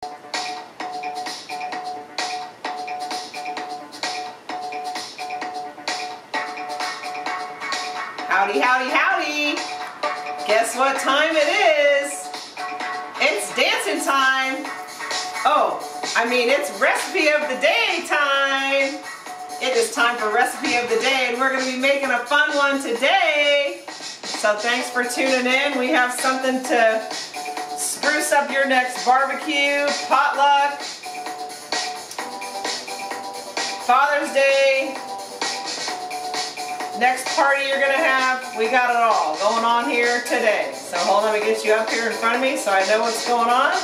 Howdy, howdy, howdy! Guess what time it is? It's dancing time! Oh, I mean it's recipe of the day time! It is time for recipe of the day, and we're going to be making a fun one today. So thanks for tuning in. We have something to spruce up your next barbecue, potluck, Father's Day, next party you're going to have. We got it all going on here today. So hold on, let me get you up here in front of me so I know what's going on.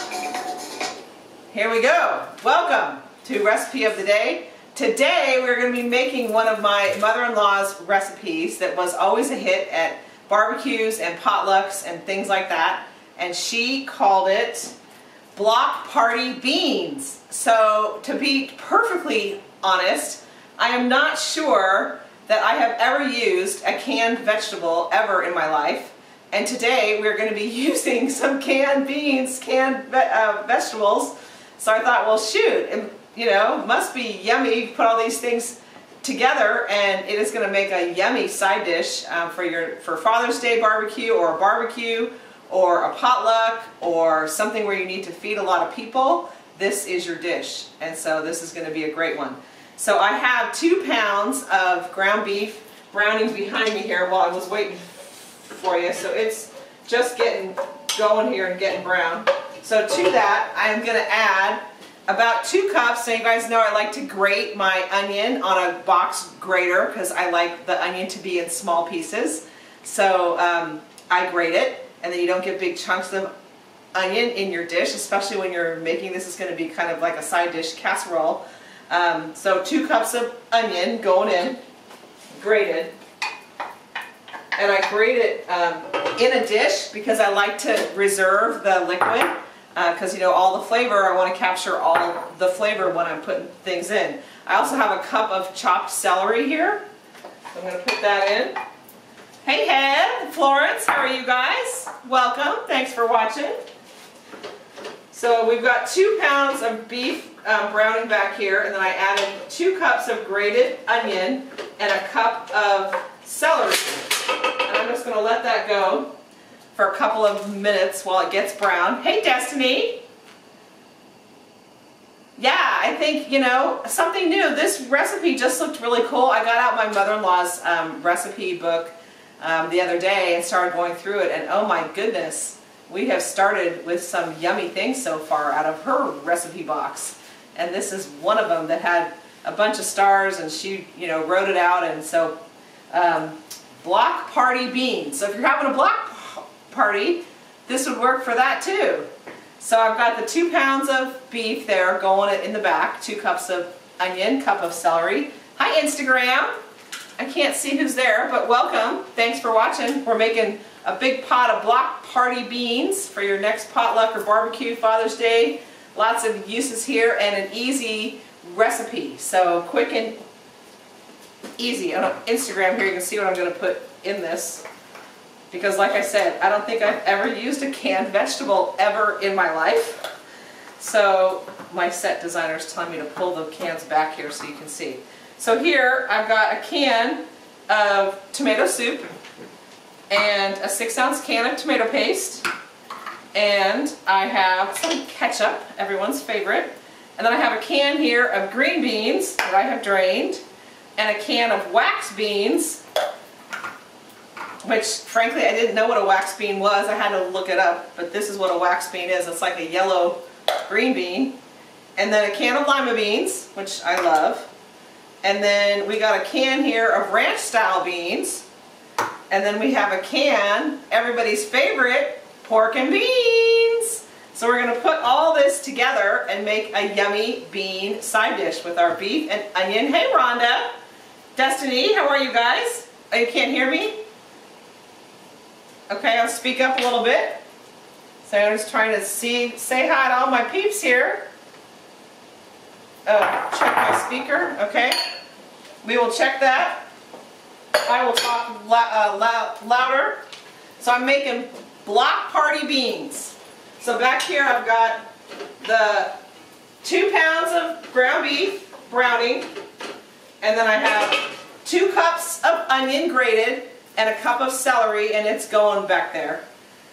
Here we go. Welcome to Recipe of the Day. Today we're going to be making one of my mother-in-law's recipes that was always a hit at barbecues and potlucks and things like that. And she called it block party beans. So to be perfectly honest, I am not sure that I have ever used a canned vegetable ever in my life. And today we're going to be using some canned beans, canned vegetables. So I thought, well shoot, you know, must be yummy. Put all these things together and it is going to make a yummy side dish for Father's Day barbecue, or a barbecue, or a potluck, or something where you need to feed a lot of people. This is your dish, and so this is going to be a great one. So I have 2 pounds of ground beef browning behind me here while I was waiting for you. So it's just getting going here and getting brown. So to that I'm going to add about 2 cups. So you guys know I like to grate my onion on a box grater because I like the onion to be in small pieces. So I grate it, and then you don't get big chunks of onion in your dish, especially when you're making this. Is going to be kind of like a side dish casserole. So 2 cups of onion going in, grated. And I grate it in a dish because I like to reserve the liquid. Because you know, all the flavor, I want to capture all the flavor when I'm putting things in. I also have a cup of chopped celery here. So I'm going to put that in. Hey Head, Florence, how are you guys? Welcome, thanks for watching. So we've got 2 pounds of beef browning back here, and then I added 2 cups of grated onion and a cup of celery. And I'm just going to let that go for a couple of minutes while it gets brown. Hey Destiny! Yeah, I think, you know, something new. This recipe just looked really cool. I got out my mother-in-law's recipe book the other day and started going through it, and oh my goodness, we have started with some yummy things so far out of her recipe box. And this is one of them that had a bunch of stars, and she, you know, wrote it out. And so block party beans. So if you're having a block party, this would work for that too. So I've got the 2 pounds of beef there going in the back, 2 cups of onion, cup of celery. Hi Instagram! I can't see who's there, but welcome. Thanks for watching. We're making a big pot of block party beans for your next potluck or barbecue, Father's Day. Lots of uses here, and an easy recipe. So quick and easy. On Instagram here you can see what I'm going to put in this. Because like I said, I don't think I've ever used a canned vegetable ever in my life. So my set designer is telling me to pull the cans back here so you can see. So here I've got a can of tomato soup and a 6-ounce can of tomato paste. And I have some ketchup, everyone's favorite. And then I have a can here of green beans that I have drained, and a can of wax beans, which frankly I didn't know what a wax bean was. I had to look it up, but this is what a wax bean is. It's like a yellow green bean. And then a can of lima beans, which I love. And then we got a can here of ranch style beans. And then we have a can, everybody's favorite, pork and beans. So we're going to put all this together and make a yummy bean side dish with our beef and onion. Hey Rhonda! Destiny, how are you guys? Oh, you can't hear me? Okay, I'll speak up a little bit. So I'm just trying to say hi to all my peeps here. Check my speaker, okay. We will check that. I will talk louder. So I'm making block party beans. So back here I've got the 2 pounds of ground beef browning, and then I have 2 cups of onion grated and a cup of celery, and it's going back there.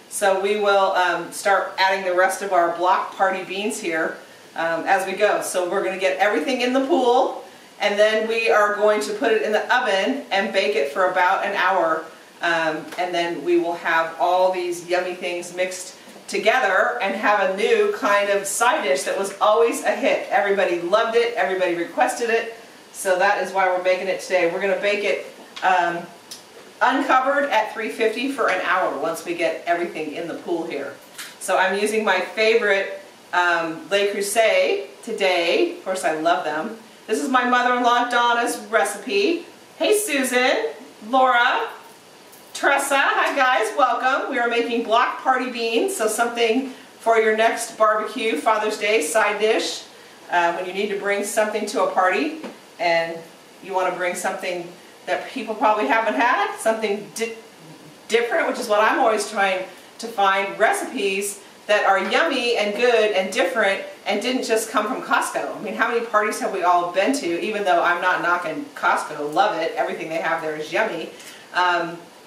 So we will start adding the rest of our block party beans here as we go. So we're going to get everything in the pool, and then we are going to put it in the oven and bake it for about an hour. And then we will have all these yummy things mixed together and have a new kind of side dish that was always a hit. Everybody loved it, everybody requested it, so that is why we're making it today. We're going to bake it uncovered at 350 for an hour once we get everything in the pool here. So I'm using my favorite Le Creuset today. Of course, I love them. This is my mother-in-law Donna's recipe. Hey Susan, Laura, Tressa, hi guys, welcome. We are making block party beans, so something for your next barbecue, Father's Day side dish. When you need to bring something to a party and you want to bring something that people probably haven't had, something different, which is what I'm always trying to find, recipes that are yummy and good and different and didn't just come from Costco. I mean, how many parties have we all been to, even though I'm not knocking Costco, love it, everything they have there is yummy.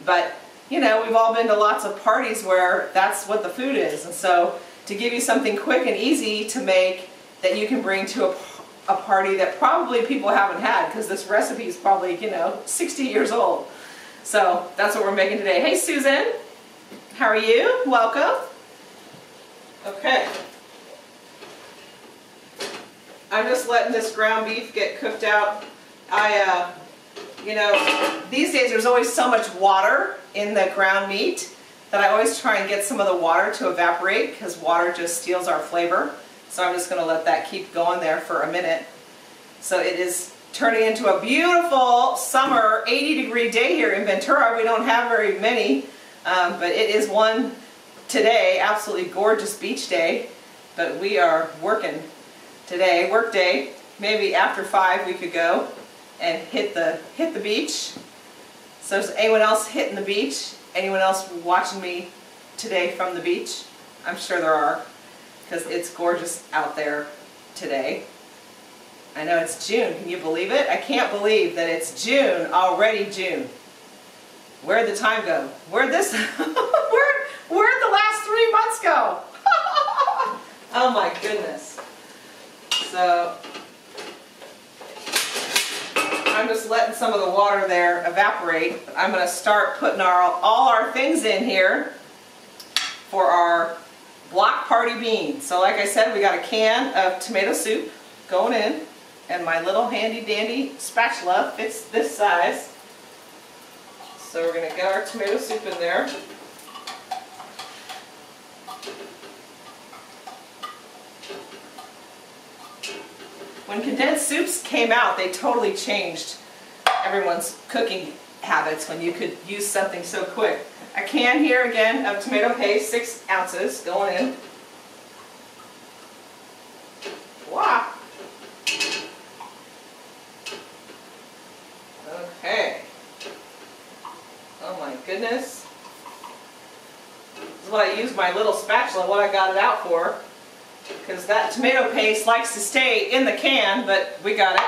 But, you know, we've all been to lots of parties where that's what the food is. And so to give you something quick and easy to make that you can bring to a party that probably people haven't had, because this recipe is probably, you know, 60 years old. So that's what we're making today. Hey Susan, how are you? Welcome. Okay. I'm just letting this ground beef get cooked out. You know, these days there's always so much water in the ground meat that I always try and get some of the water to evaporate, because water just steals our flavor. So I'm just going to let that keep going there for a minute. So it is turning into a beautiful summer 80-degree day here in Ventura. We don't have very many, but it is one today, absolutely gorgeous beach day. But we are working today, work day. Maybe after 5 we could go and hit the beach. So is anyone else hitting the beach? Anyone else watching me today from the beach? I'm sure there are, because it's gorgeous out there today. I know it's June. Can you believe it? I can't believe that it's June, already June. Where'd the time go? Where'd the last 3 months go? Oh my goodness. So I'm just letting some of the water there evaporate. I'm going to start putting all our things in here for our block party beans. So like I said, we got a can of tomato soup going in, and my little handy dandy spatula fits this size. So we're going to get our tomato soup in there. When condensed soups came out, they totally changed everyone's cooking habits when you could use something so quick. A can here again of tomato paste, 6 ounces going in. Wow. Okay. Oh my goodness. This is what I use my little spatula, what I got it out for. Because that tomato paste likes to stay in the can, but we got it.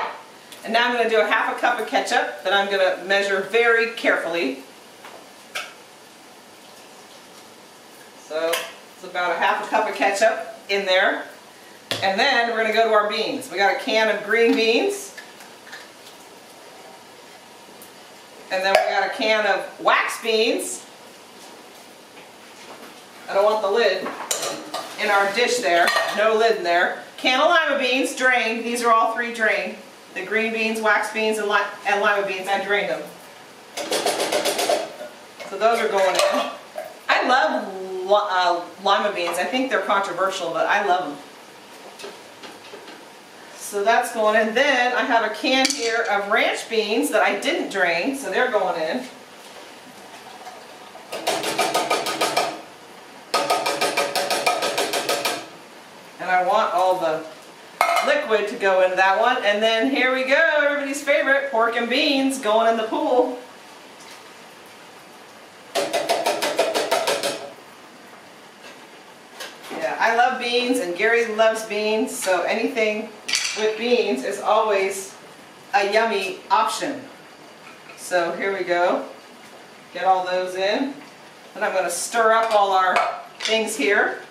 And now I'm going to do a ½ cup of ketchup that I'm going to measure very carefully. So it's about a ½ cup of ketchup in there. And then we're going to go to our beans. We got a can of green beans. And then we got a can of wax beans. I don't want the lid in our dish there. No lid in there. Can of lima beans, drained. These are all 3 drained. The green beans, wax beans, and lima beans. I drained them. So those are going in. I love lima beans. I think they're controversial, but I love them. So that's going in. Then I have a can here of ranch beans that I didn't drain, so they're going in. And I want all the liquid to go into that one. And then here we go, everybody's favorite, pork and beans going in the pool. Yeah, I love beans and Gary loves beans, so anything with beans is always a yummy option. So here we go. Get all those in. And I'm going to stir up all our things here.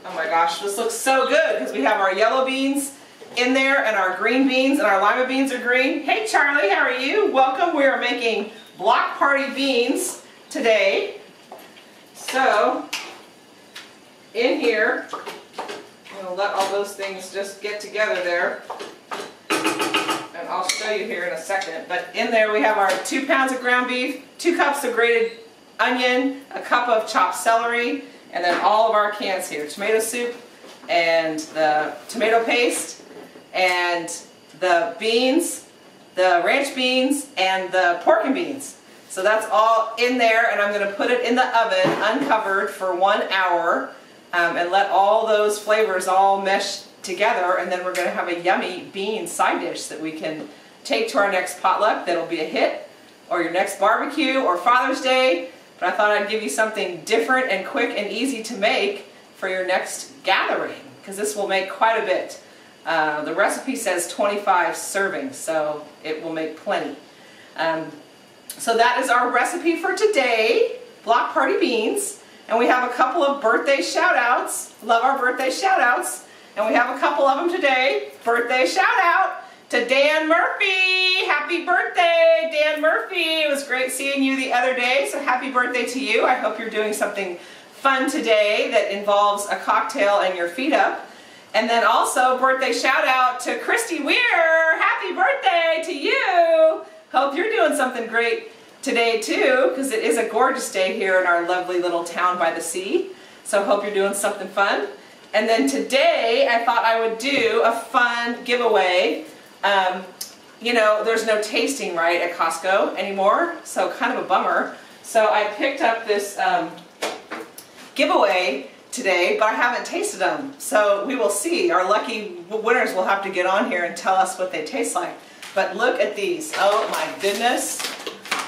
Oh my gosh, this looks so good because we have our yellow beans in there and our green beans, and our lima beans are green. Hey Charlie, how are you? Welcome. We are making block party beans today. So in here, I'm going to let all those things just get together there. And I'll show you here in a second. But in there we have our 2 pounds of ground beef, 2 cups of grated onion, a cup of chopped celery, and then all of our cans here. Tomato soup and the tomato paste and the beans, the ranch beans, and the pork and beans. So that's all in there, and I'm going to put it in the oven uncovered for 1 hour and let all those flavors all mesh together, and then we're going to have a yummy bean side dish that we can take to our next potluck that'll be a hit, or your next barbecue, or Father's Day. But I thought I'd give you something different and quick and easy to make for your next gathering, because this will make quite a bit. The recipe says 25 servings, so it will make plenty. So that is our recipe for today, block party beans. And we have a couple of birthday shout outs. Love our birthday shout outs. And we have a couple of them today. Birthday shout out to Dan Murphy. Happy birthday, Dan Murphy. It was great seeing you the other day, so happy birthday to you. I hope you're doing something fun today that involves a cocktail and your feet up. And then also birthday shout out to Christy Weir. Happy birthday to you. Hope you're doing something great today too, because it is a gorgeous day here in our lovely little town by the sea. So hope you're doing something fun. And then today I thought I would do a fun giveaway. You know, there's no tasting right at Costco anymore, so kind of a bummer. So I picked up this giveaway today, but I haven't tasted them. So we will see. Our lucky winners will have to get on here and tell us what they taste like. But look at these. Oh my goodness.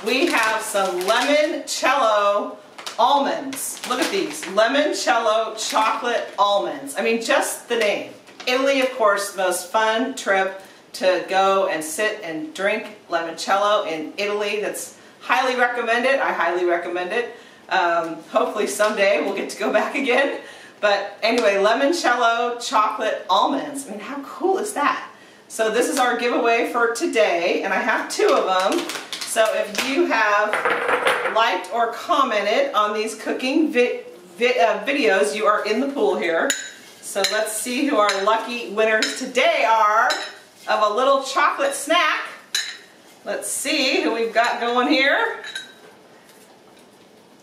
We have some Lemoncello almonds. Look at these. Lemoncello chocolate almonds. I mean, just the name. Italy, of course, the most fun trip to go and sit and drink limoncello in Italy. That's highly recommended. I highly recommend it. Hopefully someday we'll get to go back again. But anyway, limoncello chocolate almonds. I mean, how cool is that? So this is our giveaway for today, and I have 2 of them. So if you have liked or commented on these cooking videos, you are in the pool here. So let's see who our lucky winners today are of a little chocolate snack. Let's see who we've got going here.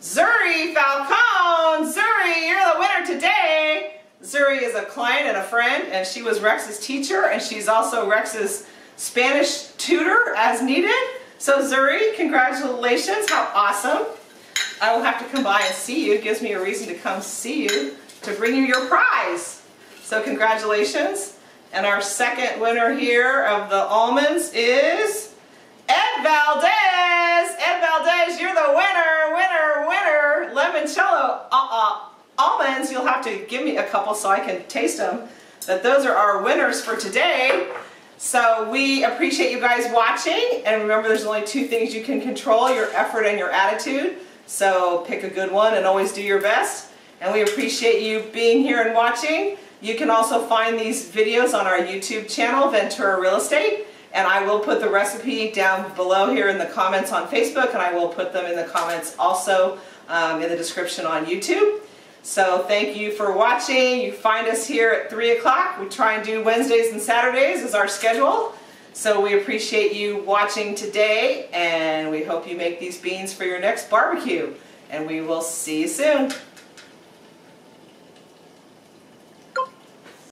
Zuri Falcone! Zuri, you're the winner today! Zuri is a client and a friend, and she was Rex's teacher, and she's also Rex's Spanish tutor as needed. So Zuri, congratulations, how awesome. I will have to come by and see you. It gives me a reason to come see you to bring you your prize. So congratulations. And our second winner here of the almonds is Ed Valdez. Ed Valdez, you're the winner, winner, winner. Limoncello almonds. You'll have to give me a couple so I can taste them. But those are our winners for today. So we appreciate you guys watching. And remember, there's only 2 things you can control, your effort and your attitude. So pick a good one and always do your best. And we appreciate you being here and watching. You can also find these videos on our YouTube channel, Ventura Real Estate. And I will put the recipe down below here in the comments on Facebook, and I will put them in the comments also in the description on YouTube. So thank you for watching. You find us here at 3 o'clock. We try and do Wednesdays and Saturdays as our schedule. So we appreciate you watching today, and we hope you make these beans for your next barbecue. And we will see you soon.